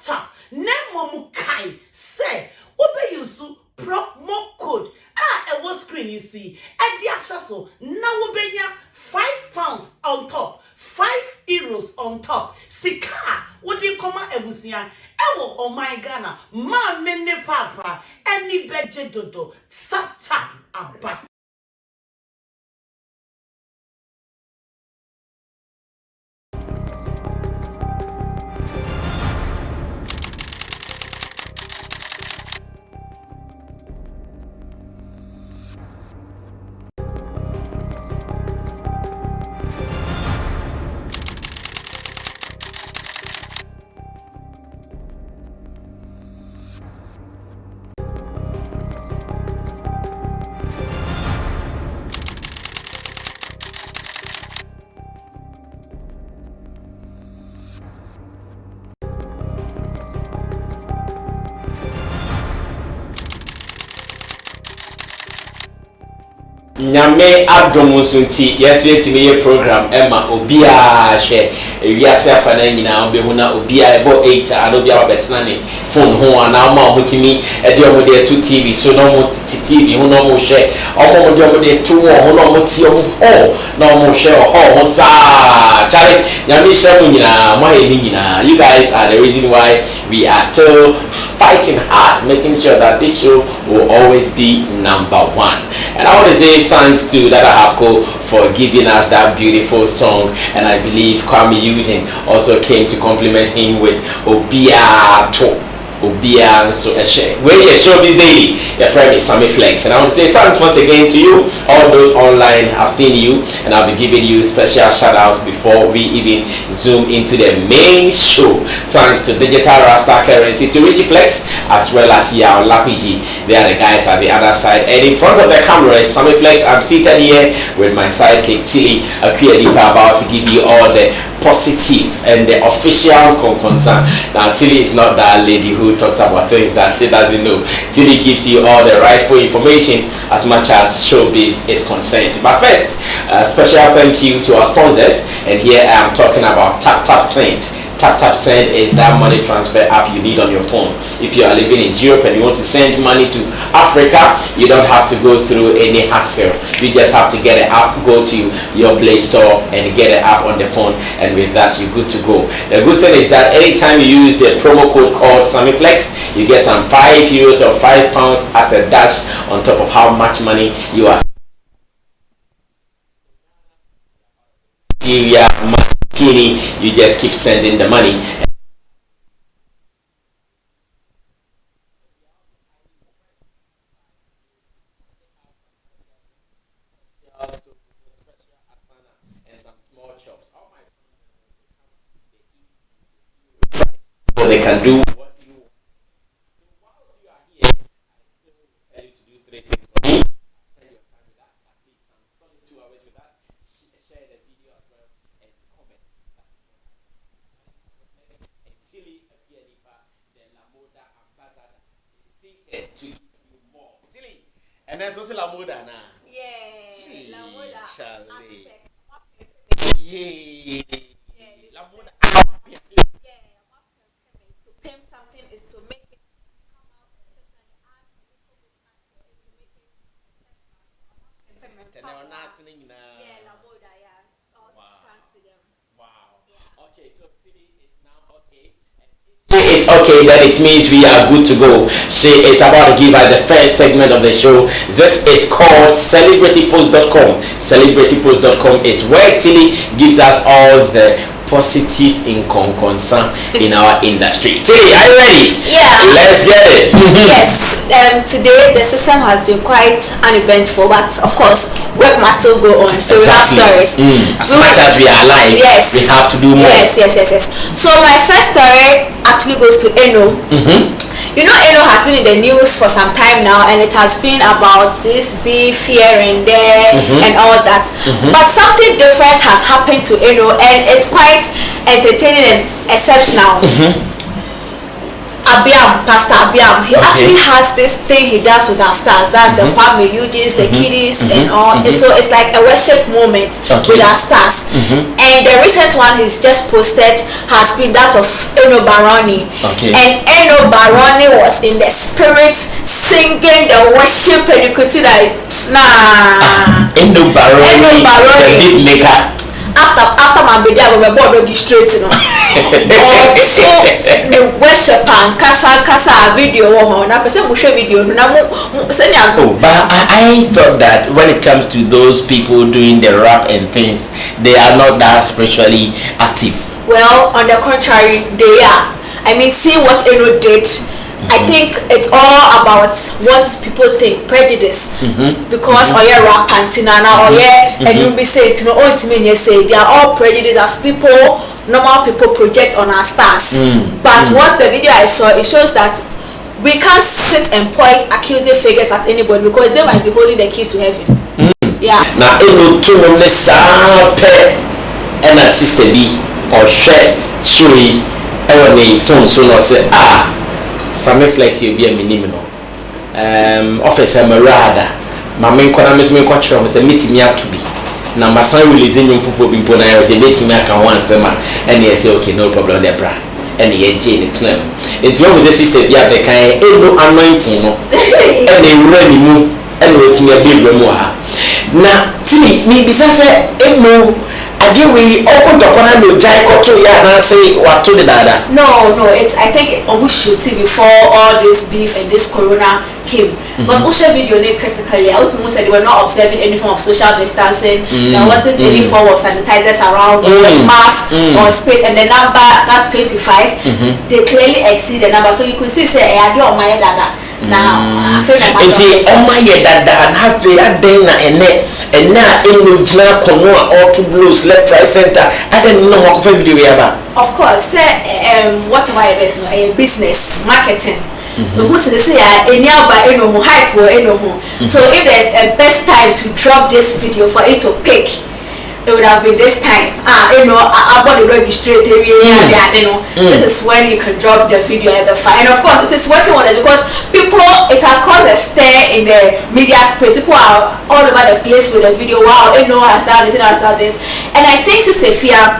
tap. Nemo Mukai say, Obe Yusu promo code. It was screen you see. At the Ashaso, now Obenya £5 on top, €5 on top. Sika, what do you come out Ebusia? Ewo, oh my Ghana, ma mende papa, any beje dodo, satan abba. Nyame adomusunti yesu etimi ye program Emma obia hwe ewiase afa na nyina obehu na obia ebo 8 ado bia wabetena ne phone ho ana ma omutimi e de omode to TV so no mo TV ho no mo hwe omo de omode to ho no mo ti omo ho na mo hwe ho sa chale nyame hwe nyina mo he nyina. You guys are the reason why we are still fighting hard, making sure that this show will always be #1. And I want to say thanks to Dada Hafko for giving us that beautiful song, and I believe Kwame Eugene also came to compliment him with Obiato. Obia so where you show this daily, your friend is Sammy Flex, and I want to say thanks once again to you, all those online. I've seen you, and I'll be giving you special shout outs before we even zoom into the main show. Thanks to Digital Rasta Currency, to Richie Flex, as well as Yao Lapiji. They are the guys at the other side, and in front of the camera is Sammy Flex. I'm seated here with my sidekick Tilly Akuedipa, about to give you all the positive and the official concern. Now Tilly is not that lady who talks about things that she doesn't know. Tilly gives you all the rightful information as much as showbiz is concerned. But first, a special thank you to our sponsors, and here I am talking about TapTapSend. TapTapSend is that money transfer app you need on your phone. If you are living in Europe and you want to send money to Africa, you don't have to go through any hassle. You just have to get an app, go to your Play Store and get an app on the phone, and with that you're good to go. The good thing is that anytime you use the promo code called SammyFlex, you get some €5 or £5 as a dash on top of how much money you are. You just keep sending the money. And some small chops. So they can do what you want. So whilst you are here, I still tell you to do 3 things for me. Spend your time with us, at least some solid 2 hours with us. Share the video as well and comment. And Tilly Akuedipa, the Lamoda ambassador, is seated to give you more. Tilly, and there's also Lamoda now. Yeah, Lamoda aspect. Yeah. Lamoda. To pimp something is to make it come out exceptionally, add a little bit time for it to make it exceptional. Yeah, Lamoda, yeah. All thanks to them. Wow. Yeah. Okay, so Tilly is now okay. She is okay, then it means we are good to go. She is about to give us the first segment of the show. This is called CelebrityPost.com. CelebrityPost.com is where Tilly gives us all the positive concern in our industry. Tilly, are you ready? Yeah. Let's get it. Yes. Today the system has been quite uneventful, but of course work must still go on. So Exactly. we have stories. As much as we are alive, Yes. we have to do more. Yes. So my first story actually goes to Eno. You know, Eno has been in the news for some time now, and it has been about this beef here and there and all that. But something different has happened to Eno, and it's quite entertaining and exceptional. Pastor Abiam, he actually has this thing he does with our stars. That's the Kwame Eugenides, the kiddies, and all. And so it's like a worship moment with our stars. And the recent one he's just posted has been that of Eno Baroni. And Eno Baroni was in the spirit singing the worship, and you could see that Eno Baroni, the beat maker. After my video, we were bored straight, you know. So the worship and kasa video, na person will show video. Oh, but I thought that when it comes to those people doing the rap and things, they are not that spiritually active. Well, on the contrary, they are. I mean, see what Eno did. I think it's all about what people think, prejudice. Because rap pantinana and you be saying to me, say they are all prejudiced as people, normal people project on our stars. But what the video I saw, it shows that we can't sit and point accusing figures at anybody because they might be holding the keys to heaven. Yeah. Now, Eno to this and a sister B or share Chewy, I want phone so I say Sammy Flex will be a minimum. Officer Marada, my main economist may watch from a meeting me up to be. Now, my son releasing you for people. I was a meeting me one summer, and he said, okay, no problem, Debra. And he had Jane Clem. It was a sister, yeah, the kind no anointing, and they really move and waiting a big memoir. Now, me, besides, no. We open to corner no jai koto ya na say what to the dada. No, it's I think we should see before all this beef and this corona came. Because social video critically, I was said they were not observing any form of social distancing. There wasn't any form of sanitizers around, mask or space, and the number that's 25. They clearly exceed the number, so you could see say I do on my dada. Now, I feel that my dada have and now in Jina Konwa or two blues left right center. I didn't know what video we have. Of course, whatever it is, business marketing. Who say hype or so if there's a best time to drop this video for it to pick, it would have been this time. About the registrate this is when you can drop the video ever fine. And of course it is working on it because it has caused a stir in the media space. People are all over the place with the video. Wow, has done this, has done this. And I think Sister Fia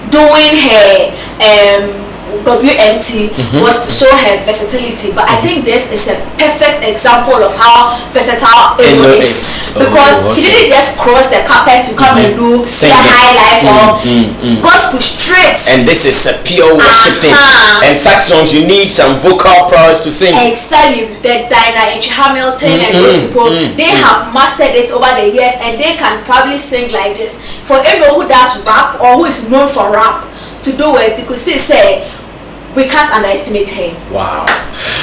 doing her WMT was to show her versatility, but I think this is a perfect example of how versatile Eno is because she didn't just cross the carpet to come and do the high life or gospel straight. And this is a pure worshiping. And such songs you need some vocal prowess to sing. Exactly, the Dinah H. Hamilton and those people, they have mastered it over the years, and they can probably sing like this. For Eno who does rap or who is known for rap to do it, you could say we can't underestimate her. Wow.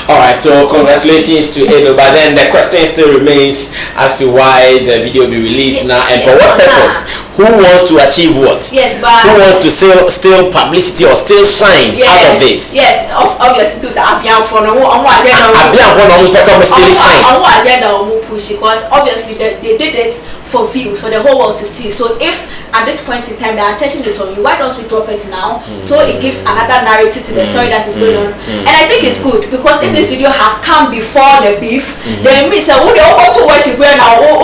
Alright, so congratulations to Eno, but then the question still remains as to why the video be released now and for what purpose? Who wants to achieve what? Yes, but who wants to still publicity or still shine out of this? Yes, obviously to say Abiam for no push because obviously they did it for views for the whole world to see. So if at this point in time the attention is on you, why don't we drop it now? So it gives another narrative to the story that is going on. And I think it's good because if this video had come before the beef, then me say who they want to worship where now or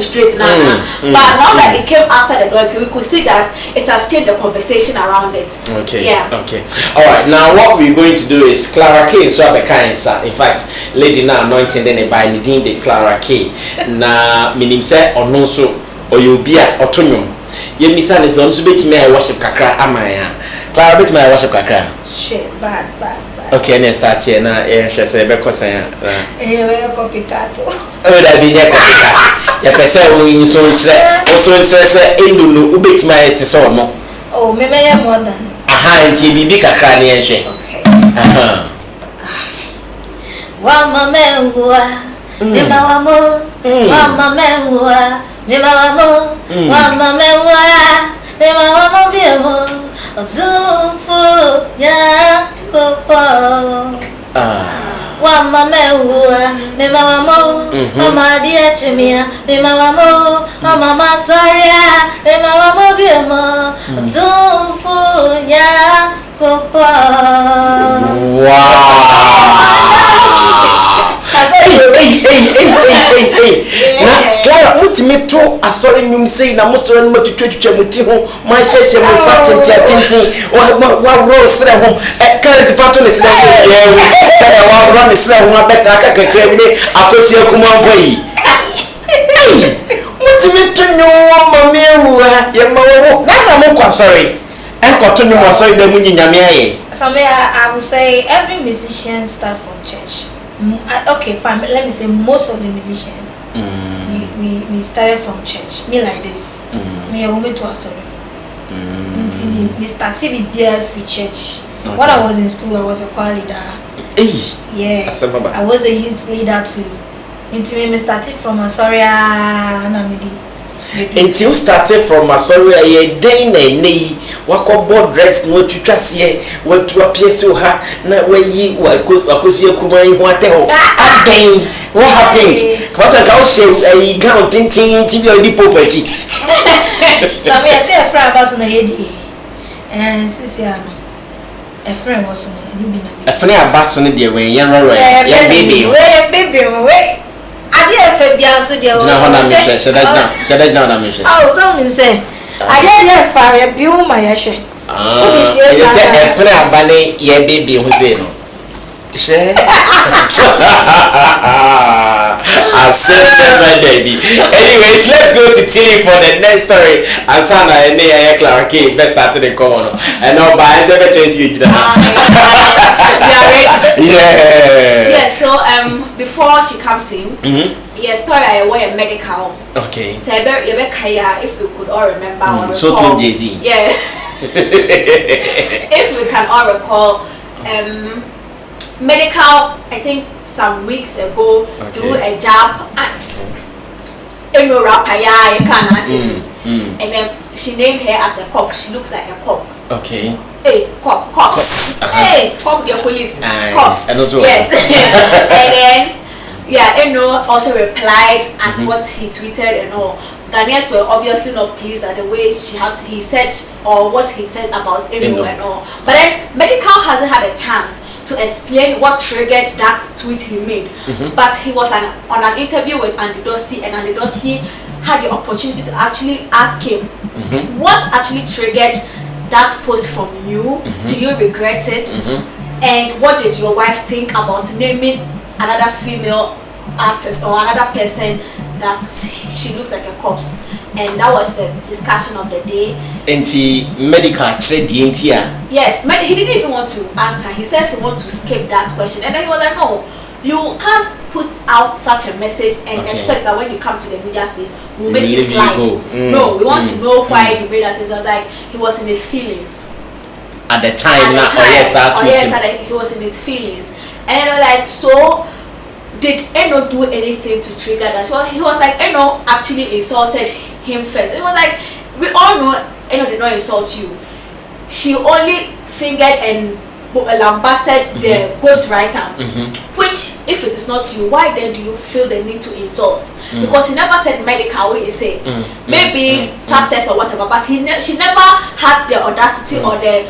straight now. But now that it came after the dog, we could see that it has changed the conversation around it. Okay. Yeah. Okay. Alright, now what we're going to do is Clara K so in fact, lady now anointing then by needing the Clara K. Na minim say ono so oyobia otonwom. Ye misa ne so nso betime I worship kakra amaya. Clara betime I worship kakra. Shit, bad. Okay, let's start here now. She say be kosan. Copycat. Da bi nye copycat. Ya pese wo yin so nkyere say enu no ubetime I te so no. Oh, me ya more than. Aha, nti bibi kakra ne yenhwe. Okay. Aha. Wa mamenwa. Mema wamo. Wa mamenwa. Mema wamo. Wa mamenwa. Mema wamo biemo. Ozufu ya kopo. Wa mamenwa. Mema wamo. Mama dia chimia. Mema wamo. Mama soria. Mema wamo biemo. Ozufu ya Na Clara mutimi to asori nyum sei na musoro no matutwetwa muti ho ma hyehye mu satenti wa ro sere ho Clara si fato ne sere ho ye wi sere wa ro ne sere ho abeta aka kakra bi ne akosi akuma boyi mutimi to nyo ma me ewu ha ye ma wo na mo kwa sorry enko no mo sorry da mu nyame aye. So I would say every musician start from church. Okay, fine. Let me say most of the musicians we started from church. Me like this. Me a woman to sorry. We started with beer free church. Okay. When I was in school, I was a choir leader. Yeah. I was a youth leader too. Me started from Asoria Namidi. Until you started from Asoria, ye day na wako board rex no twitwa se what to appear so ha na we akosi akuma yi ho ateho aden what happened what I go say e gown tintin ti bi odi popachi so me say a friend about na hedi and sisi ano a friend was no bi na a friend abaso ne de wen yan roro ya baby we ade efe bia so de o na na me sheda na me she oh so me say ade de fa ya bi o ma ya she you say a friend abane ya baby who say no she I said never baby. Anyways, let's go to Tilly for the next story. And Sana and Nia Clara K. Best start to the corner. And no by seven choice you. Yeah. So before she comes in, story I wear medical. Okay. So if we could all remember or recall. So to Jay-Z. Yeah. If we can all recall, medical, I think some weeks ago, through a job at Rapaya, and then she named her as a cop. She looks like a cop. Okay. Hey, cops. Hey, cop, the police. Cops. And also, yes. And then, also replied at what he tweeted and all. Ghanaians were obviously not pleased at the way he said or what he said about Eno and all. But then Medical hasn't had a chance to explain what triggered that tweet he made. But he was on an interview with Andy Dusty, and Andy Dusty had the opportunity to actually ask him what actually triggered that post from you. Do you regret it? And what did your wife think about naming another female artist or another person that she looks like a corpse? And that was the discussion of the day. And Medical said the NTR. Yes, he didn't even want to answer. He says he wants to skip that question, and then he was like, no, you can't put out such a message and expect that when you come to the media space we'll make it slide. No, we want to know why you made that. It's like he was in his feelings at the time. He was in his feelings, and then like, so did Eno do anything to trigger that? So he was like, Eno actually insulted him first. It was like, we all know Eno did not insult you. She only fingered and lambasted the ghostwriter, which, if it is not you, why then do you feel the need to insult? Because he never said medical, he said maybe subtext or whatever, but she never had the audacity or the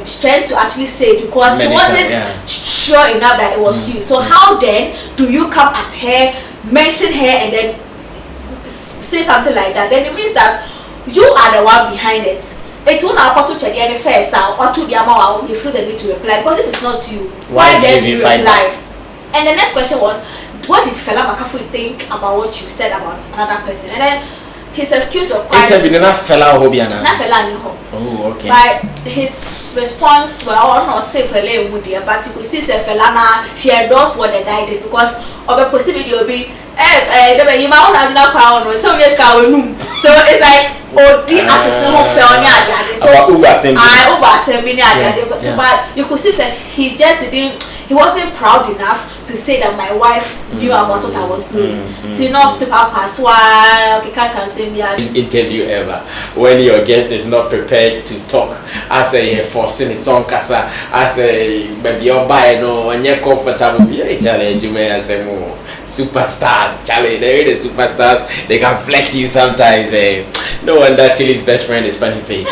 strength to actually say it, because she wasn't sure enough that it was you. So how then do you come at her, mention her, and then say something like that? Then it means that you are the one behind it. It's one hour to check the first or to the amount you feel the need to reply, because if it's not you, why then do you reply? And the next question was, what did Fela Makafu think about what you said about another person? And then his excuse was quite Fela Hobiana. Not Fela Niho. Oh, okay. But his response, well, I don't know, say Fela Mudia, but you could see Fela she endorsed what the guy did, because of the possibility will be you might want to know power, so it's like, oh, the artist never fell near. So but you could see that he just didn't, he wasn't proud enough to say that my wife knew about what I was doing. To not to can't say me interview ever when your guest is not prepared to talk. I say forcing his song kasa. I say maybe you're buying no when you're comfortable. Yeah, challenge you may say more. Superstars, Charlie, they're the superstars. They can flex you sometimes. No wonder Tilly's best friend is funny face.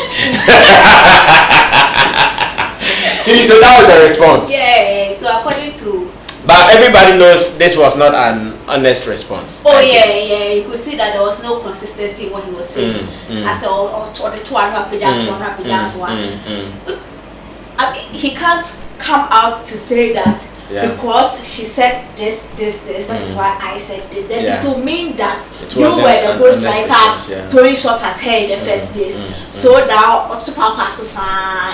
So that was the response. Yeah, so according to. But everybody knows this was not an honest response. Oh yeah, you could see that there was no consistency in what he was saying. I said, the two are he can't come out to say that because she said this. That is why I said this. Then it will mean that you were the ghostwriter throwing shots at her in the first place. So now, up to Papa Susan,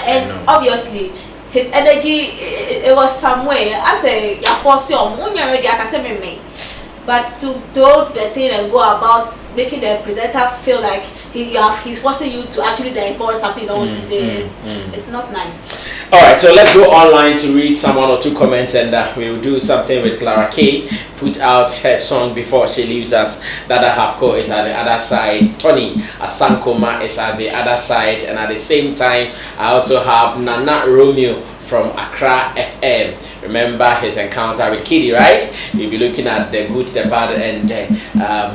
and obviously. His energy, it was somewhere. I say, you're forcing on when you're ready. I can say me. But to do the thing and go about making the presenter feel like he's forcing you to actually divulge something you don't want to say. It's not nice. All right, so let's go online to read some one or two comments, and we'll do something with Clara K. Put out her song before she leaves us. Dada Hafko is at the other side. Tony Asankoma is at the other side, and at the same time, I also have Nana Romeo from Accra FM. Remember his encounter with Kitty, right? We'll be looking at the good, the bad, and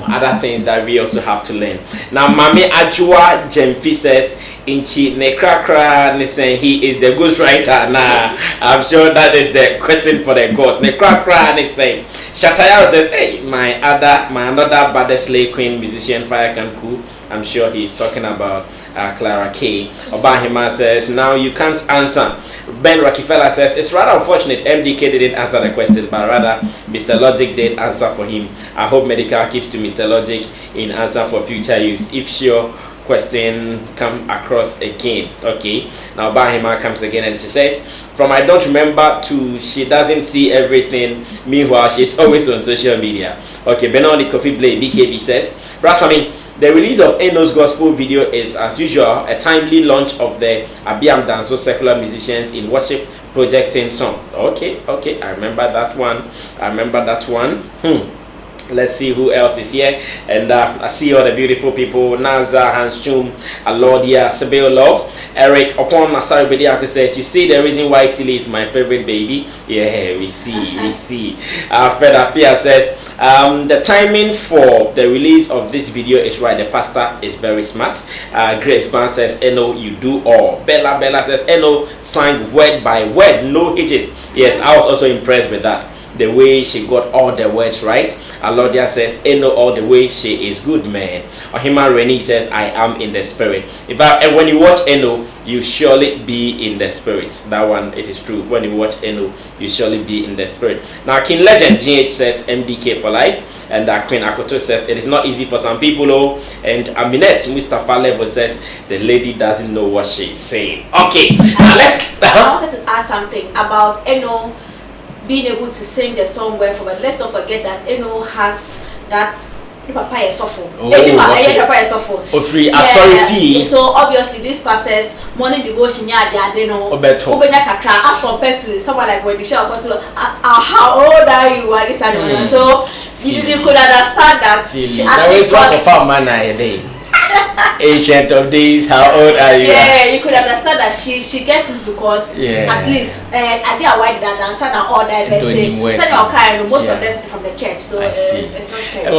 other things that we also have to learn. Now, Mami Ajua Jemfi says, Inchi Nekrakra Nisen, he is the ghostwriter. Nah, I'm sure that is the question for the ghost. Nekrakra Nisen. Shatayaro says, hey, my another baddest slay queen musician, Fire Kanku. I'm sure he's talking about Clara K. Obahima says, now you can't answer. Ben Rockefeller says, it's rather unfortunate MDK didn't answer the question, but rather Mr. Logic did answer for him. I hope Medical keeps to Mr. Logic in answer for future use. If sure, question come across again. Okay, now Bahima comes again and she says, from I don't remember to she doesn't see everything, meanwhile she's always on social media. Okay, Benoni Coffee Blade BKB says, Brasami, the release of Eno's gospel video is, as usual, a timely launch of the Abiam Danso secular musicians in worship project theme song. Okay, I remember that one. Let's see who else is here. And I see all the beautiful people. Naza, Hans Chum, Alodia, Sebeo Love, Eric, upon Masari Bediaka says, you see the reason why Tilly is my favorite baby? Yeah, we see. Fred Apia says, the timing for the release of this video is right. The pastor is very smart. Grace Ban says, Eno, you do all. Bella says, Eno sang word by word, no hitches. Yes, I was also impressed with that. The way she got all the words right. Alodia says, Eno all the way, she is good, man. Ohima Reni says, I am in the spirit. And when you watch Eno, you surely be in the spirit. That one, it is true. When you watch Eno, you surely be in the spirit. Now, King Legend GH says, MDK for life. And Queen Akoto says, it is not easy for some people, though. And Aminette Mustafa Level says, the lady doesn't know what she's saying. Okay, now let's... I wanted to ask something about Eno being able to sing the song well for, but let's not forget that Eno has that Papa Esofo. So obviously these pastors morning devotion they know as compared to someone like when the show got to how old are you at this animal. So you could understand that she actually Ancient of days, how old are you? Yeah, you could understand that she guesses because at least I did a white dad and son all diverting. Most of them from the church, so it's not scary.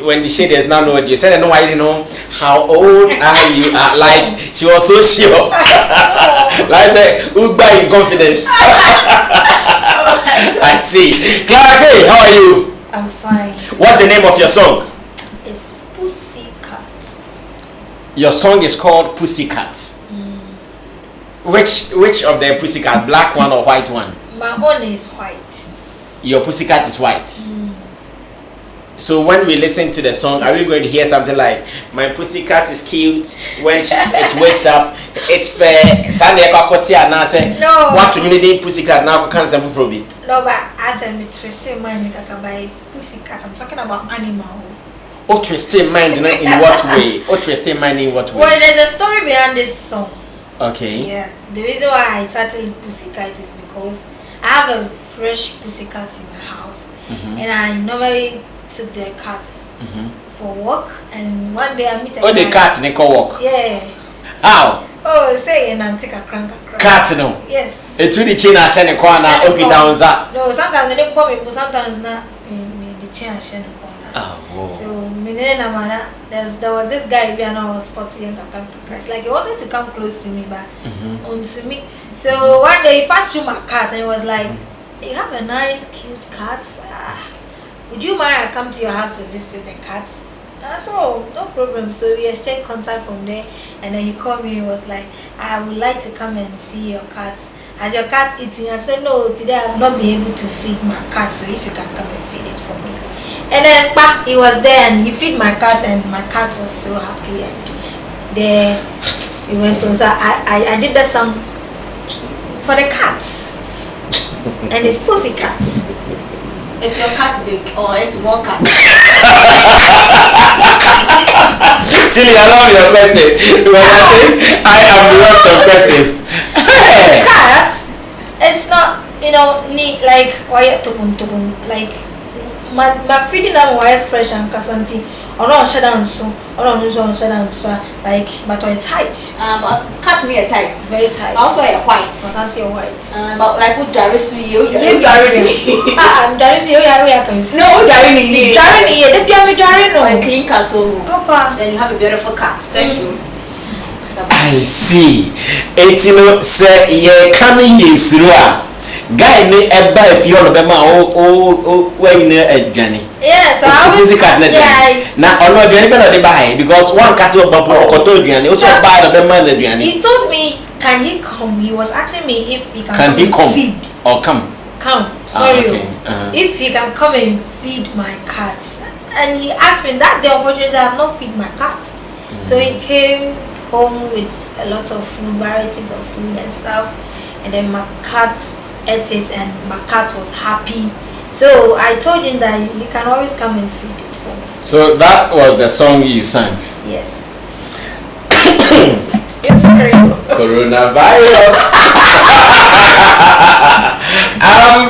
When the shade is now know what you said, I know I didn't know how old are you. Like she was so sure. Like I said, Uber in confidence. I see. Clara K, how are you? I'm fine. What's the name of your song? It's Pussycat. Your song is called Pussycat. Which of the Pussycat, black one or white one? My own is white. Your Pussycat is white. So when we listen to the song, are we going to hear something like, my pussycat is cute, when it wakes up, it's fair, no. What to mean pussycat now can't say for me? No, but as I'm twisting mind, it's pussycat. I'm talking about animal. Oh, twisting mind in what way? Oh, twisting mind in what way? Well, there's a story behind this song. Okay. Yeah. The reason why I titled Pussycat is because I have a fresh pussycat in my house, and I normally took the cats for walk, and one day I meet a guy. The cat they call walk. Yeah. How? Oh, say and take a crank. Cat no. Yes. It's really chain and shine corner. Okay, down that. No, sometimes they don't put me, but sometimes not. The chain and shine corner. Oh. So me then the there was this guy and I was sporty and Christ. Like he wanted to come close to me, but to me. So one day he passed through my cat and he was like, "You have a nice, cute cat. Would you mind I come to your house to visit the cats?" And I said, "Oh, no problem." So we exchanged contact from there, and then he called me. He was like, "I would like to come and see your cat. Has your cat eating?" I said, "No, today I have not been able to feed my cat. So if you can come and feed it for me." And then he was there and he feed my cat, and my cat was so happy. And there we went on. So I did that song for the cats and it's pussy cats. Is your cat big or is one cat? Tilly, I love your question. Because I think I am the rest of questions. Cat, it's not, like why like my feeding them wire fresh and casanti or no shut down so or no shut down so like but we're tight. But cat me tight. Very tight. Also you're white. But also you're white. But like who Darius you Darin. I'm Darius you can. No, Darin you. Darin you. The piano Darin no. A clean cat Papa. Then you have a beautiful cat. Thank you. I see. Etino say ye coming yesura. Guy ne eba if you on bema when adwane. Yeah, so I was na ono adwane be no dey buy because one case of papa okoto adwane o so buy the bema na adwane. He told me can he come? He was asking me if he can he come feed or come. Sorry. Okay. If he can come and feed my cats. And he asked me that day unfortunately I have not feed my cat. So he came home with a lot of food, varieties of food and stuff, and then my cat ate it and my cat was happy. So I told him that you can always come and feed it for me. So that was the song you sang. Yes. It's very Coronavirus.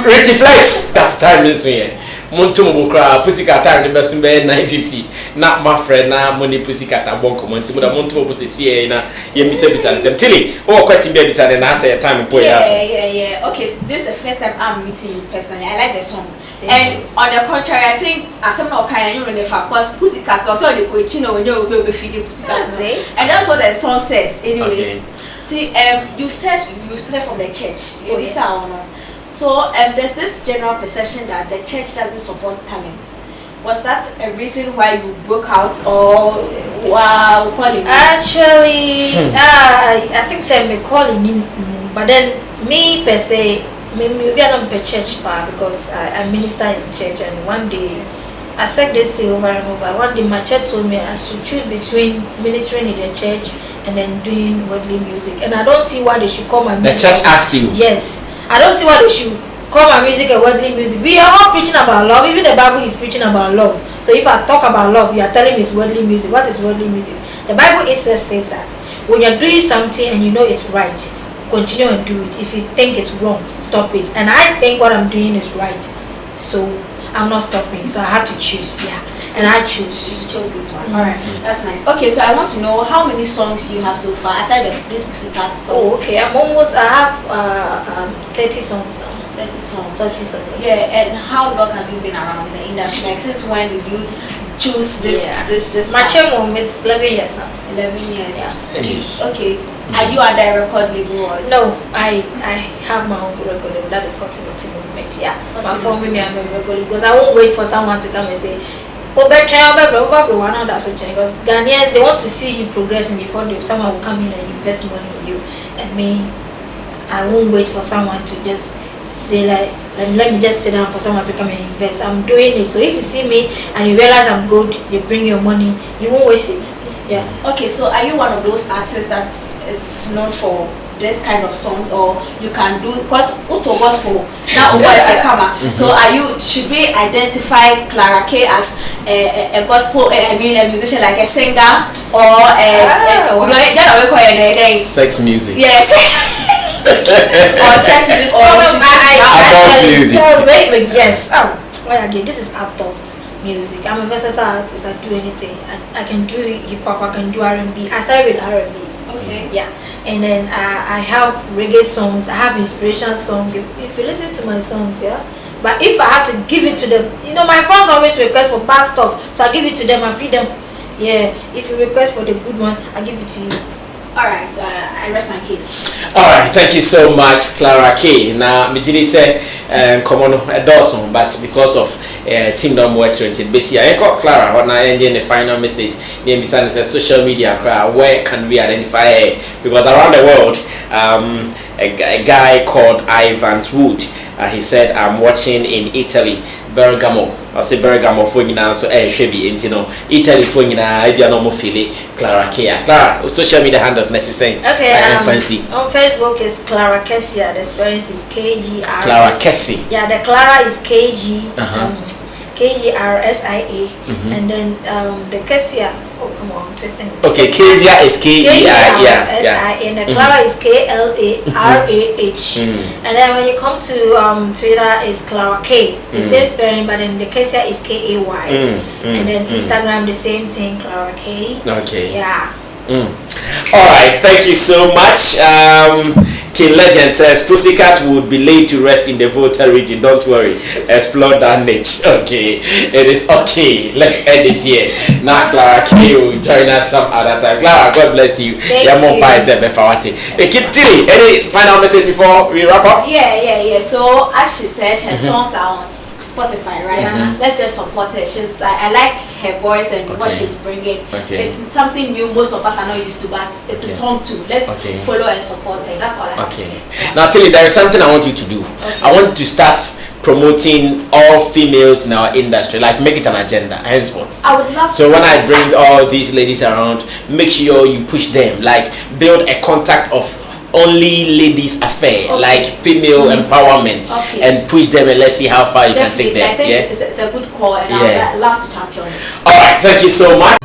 Richie Flex. That time is here. Montum Bukra, Pussycat time the best 950. Not my friend, now money Pussycat and Bonko Montum, the Montum Pussy, na Yemisa Bisan. Tilly, question baby said and answer a time in Yeah. Okay, so this is the first time I'm meeting you personally. I like the song. And on the contrary, I think as some of kind of you because Pussycats also the Chino when you will be feeding Pussycats. And that's what the song says, anyways. Okay. See, you said you started from the church. So there's this general perception that the church doesn't support talent. Was that a reason why you broke out or wow calling? Actually, I think I'm calling in, but then me per se, maybe I'm per church because I minister in church, and one day I said this over and over. One day my church told me I should choose between ministering in the church and then doing worldly music, and I don't see why they should call my music. The church asked you? Yes. I don't see why they should call my music a worldly music. We are all preaching about love. Even the Bible is preaching about love. So if I talk about love, you are telling me it's worldly music. What is worldly music? The Bible itself says that when you're doing something and you know it's right, continue and do it. If you think it's wrong, stop it. And I think what I'm doing is right, so I'm not stopping. So I have to choose. Yeah. So and I choose. You chose this one. Alright, that's nice. Okay, so I want to know how many songs you have so far aside of this Pussycat song. Oh, okay. I have 30 songs now. 30 songs. 30 songs. Yeah, and how long have you been around the industry? Like since when did you choose this? My channel it's 11 years now. 11 years. Yeah. Okay. Are you under a record label or? No, I have my own record label. That is Hot Movement. Yeah. My phone with me I'm a record label because I won't wait for someone to come and say, because Ghanaians, they want to see you progressing before someone will come in and invest money in you. And me, I won't wait for someone to just say like let me just sit down for someone to come and invest. I'm doing it. So if you see me and you realize I'm good, you bring your money, you won't waste it. Yeah. Okay, so are you one of those artists that is known for this kind of songs, or you can do because auto gospel now is a camera. So should we identify Clara K as a gospel a musician, like a singer or sex music? Yes. Or sex music or adult music. Yes. This is adult music. I'm a versatile artist. I do anything. I can do hip hop. I can do R&B. I started with R&B. Okay. Yeah. And then I have reggae songs. I have inspirational songs. If you listen to my songs, yeah. But if I have to give it to them, my fans always request for bad stuff, so I give it to them. I feed them. Yeah, if you request for the good ones, I'll give it to you. Alright, I rest my case. Alright, thank you so much, Clara K. Now, me did say, come on, a dozen, but because of team don't work rented. Basically, I call Clara when I engine the final message. Name is a social media crowd. Where can we identify her? Because around the world, a guy called Ivan's Wood, he said, I'm watching in Italy. Bergamo, I say Bergamo for you now, so should be in Italy for you now. I be a normal feeling. Clara Kia. Clara, social media handles net is saying. Okay, fancy. On Facebook is Clara Kessia. The spelling is KGR. Clara Kessie. Yeah, the Clara is KGRSIA, and then the Kessia. Oh, come on, I'm twisting. Okay, Kezia is KEI, yeah, and the Clara is KLARAH. And then when you come to Twitter is Clara K, the same spelling, but then the Kessia is KAY. And then Instagram the same thing, Clara K. Okay. Yeah. All right, thank you so much. King Legend says Pussycat would be laid to rest in the Volta region. Don't worry, explore that niche. Okay, it is okay. Let's end it here. Now Clara K will join us some other time. Clara, God bless you. Thank you. Any final message before we wrap up? Yeah. So as she said, her songs are on Spotify, right? Let's just support her. I like her voice and what she's bringing. It's something new. Most of us are not used to, but it's a song too. Let's follow and support her. That's all I have to say. Yeah. Now, tell you, there is something I want you to do. I want to start promoting all females in our industry, like make it an agenda henceforth. I would love so when I bring all these ladies around, make sure you push them, like build a contact of only ladies affair, like female empowerment, and push them, and let's see how far you can take them. I think it's a good call, and I'd love to champion it. All right, thank you so much.